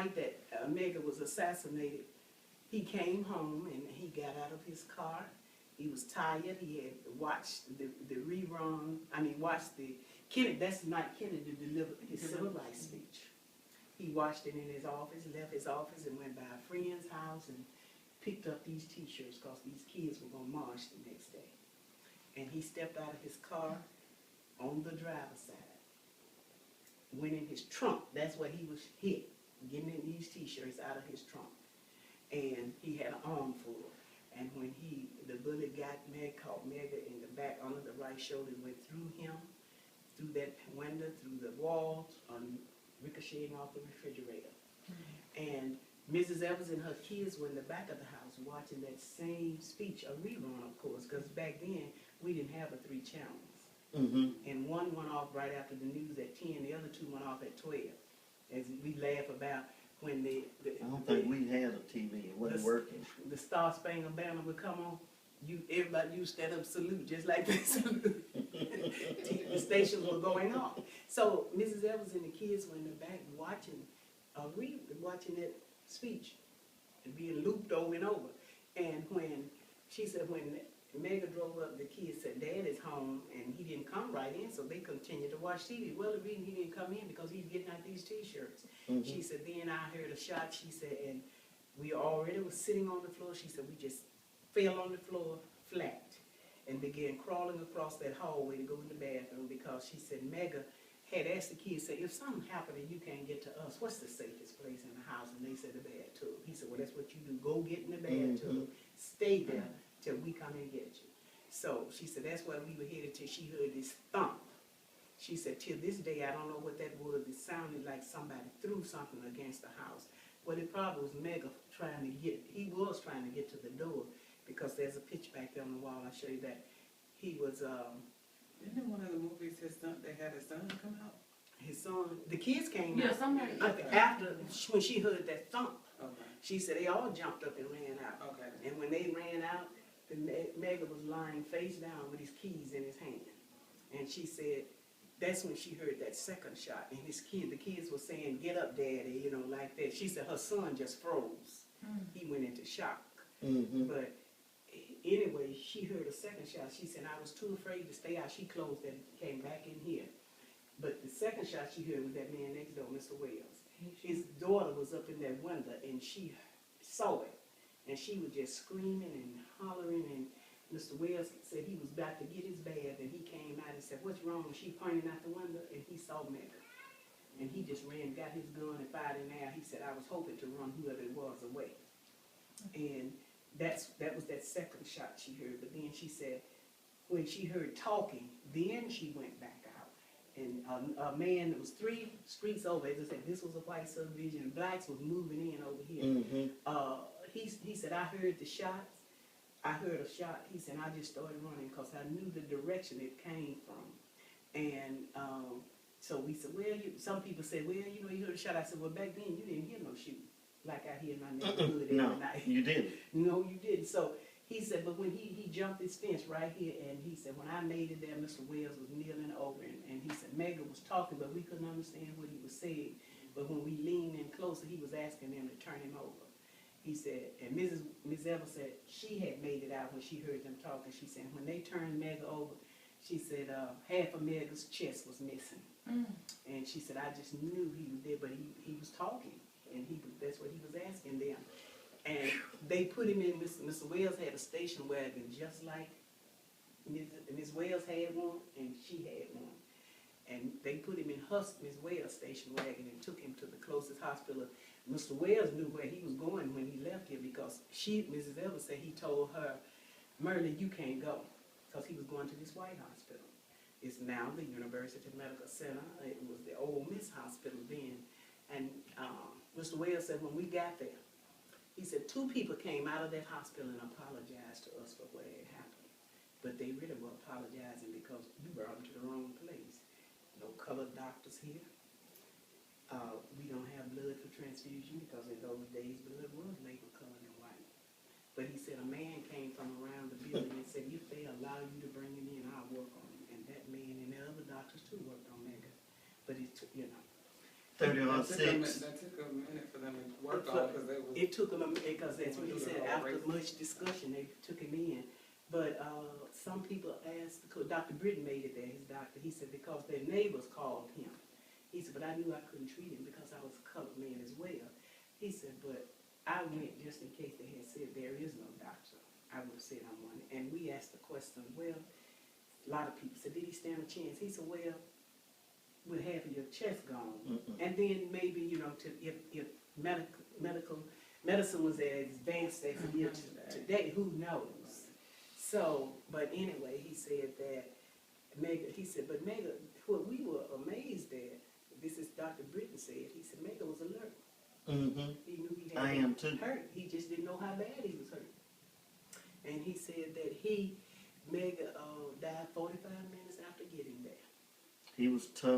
night that Medgar was assassinated, he came home and he got out of his car. He was tired. He had watched the rerun. Watched the Kennedy. That's the night Kennedy delivered his civil rights speech. He watched it in his office, left his office, and went by a friend's house and picked up these T-shirts because these kids were going to march the next day. And he stepped out of his car on the driver's side, went in his trunk. That's where he was hit, getting in these T-shirts out of his trunk. And he had an armful. And when the bullet caught Medgar in the back under the right shoulder, went through him, through that window, through the walls, ricocheting off the refrigerator. And Mrs. Evers and her kids were in the back of the house watching that same speech, a rerun, of course, because back then we didn't have the 3 channels. And one went off right after the news at 10, the other 2 went off at 12. As we laugh about when I don't think we had a TV. It wasn't working. The Star Spangled Banner would come on. Everybody used stand up salute just like that salute. The stations were going off. So Mrs. Evers and the kids were in the back watching that speech and being looped over and over. And when she said when Medgar drove up, the kids said, "Dad is home," and he didn't come right in, so they continued to watch TV. Well, the reason he didn't come in because he's getting out these T-shirts. She said, then I heard a shot, she said, and we already was sitting on the floor. She said, we just fell on the floor flat and began crawling across that hallway to go in the bathroom because she said Medgar had asked the kids, say, if something happened and you can't get to us, what's the safest place in the house? And they said the bathtub. He said, well, that's what you do. Go get in the bathtub, stay there till we come and get you. So she said that's why we were headed till she heard this thump. She said, till this day, I don't know what that was. It sounded like somebody threw something against the house. Well, it probably was Medgar he was trying to get to the door because there's a picture back there on the wall. I'll show you that. He was, Isn't one of the movies they had his son come out? His son, the kids came Yeah, out. somebody. After, when she heard that thump, Okay. she said they all jumped up and ran out. Okay. And when they ran out, Medgar was lying face down with his keys in his hand. And she said, that's when she heard that second shot. And the kids were saying, get up, Daddy, you know, like that. She said her son just froze. He went into shock. But anyway, she heard a second shot. She said, I was too afraid to stay out. She closed and came back in here. But the second shot she heard was that man next door, Mr. Wells. His daughter was up in that window and she saw it. And she was just screaming and hollering, and Mr. Wells said he was about to get his bath, and he came out and said, what's wrong? And she pointed out the window, and he saw Medgar. And he just ran, got his gun, and fired in there. He said, I was hoping to run whoever it was away. And that was that second shot she heard. But then she said, when she heard talking, then she went back out. And a man that was 3 streets over, as I said, this was a white subdivision, and blacks was moving in over here. He said, I heard the shots. I heard a shot. He said, I just started running because I knew the direction it came from. And so we said, well, some people said, well, you know, you heard a shot. I said, well, back then you didn't hear no shooting like I hear in my neighborhood every night. You didn't. No, you didn't. So he said, but when he jumped this fence right here, and he said, when I made it there, Mr. Wells was kneeling over, and he said, Medgar was talking, but we couldn't understand what he was saying. But when we leaned in closer, he was asking them to turn him over. He said, and Ms. Evers said she had made it out when she heard them talking. She said, when they turned Medgar over, she said half of Medgar's chest was missing. And she said, I just knew he was there, but he was talking, and that's what he was asking them. And they put him in, Mr. Wells had a station wagon just like Ms. Wells had one, and she had one. And they put him in Ms. Wells' station wagon and took him to the closest hospital. Mr. Wells knew where he was going when he left here because Mrs. Evers said he told her, Merle, you can't go, because he was going to this white hospital. It's now the University Medical Center. It was the old Miss Hospital then. And Mr. Wells said when we got there, he said 2 people came out of that hospital and apologized to us for what had happened. But they really were apologizing because you brought them to the wrong place. No colored doctors here. We don't have blood for transfusion because in those days blood was labeled colored and white. But he said a man came from around the building and said, if they allow you to bring him in, I'll work on him. And that man and the other doctors too worked on Medgar. But it took, you know. 30 on 6. That took a minute for them to work on, because it was. It took him, because that's what he said, after much discussion, they took him in. But, some people asked, because Dr. Britton made it there, his doctor, he said, because their neighbors called him. He said, but I knew I couldn't treat him because I was a colored man as well. He said, but I went just in case they had said there is no doctor. I would have said I'm one. And we asked the question, well, a lot of people said, did he stand a chance? He said, well, with half of your chest gone. And then maybe, you know, if medicine was as advanced as it is today, who knows? So, but anyway, he said that but Medgar, what we were amazed at, this is Dr. Britton said, he said Medgar was alert. He knew he had been hurt. He just didn't know how bad he was hurt. And he said that Medgar died 45 minutes after getting there. He was tough.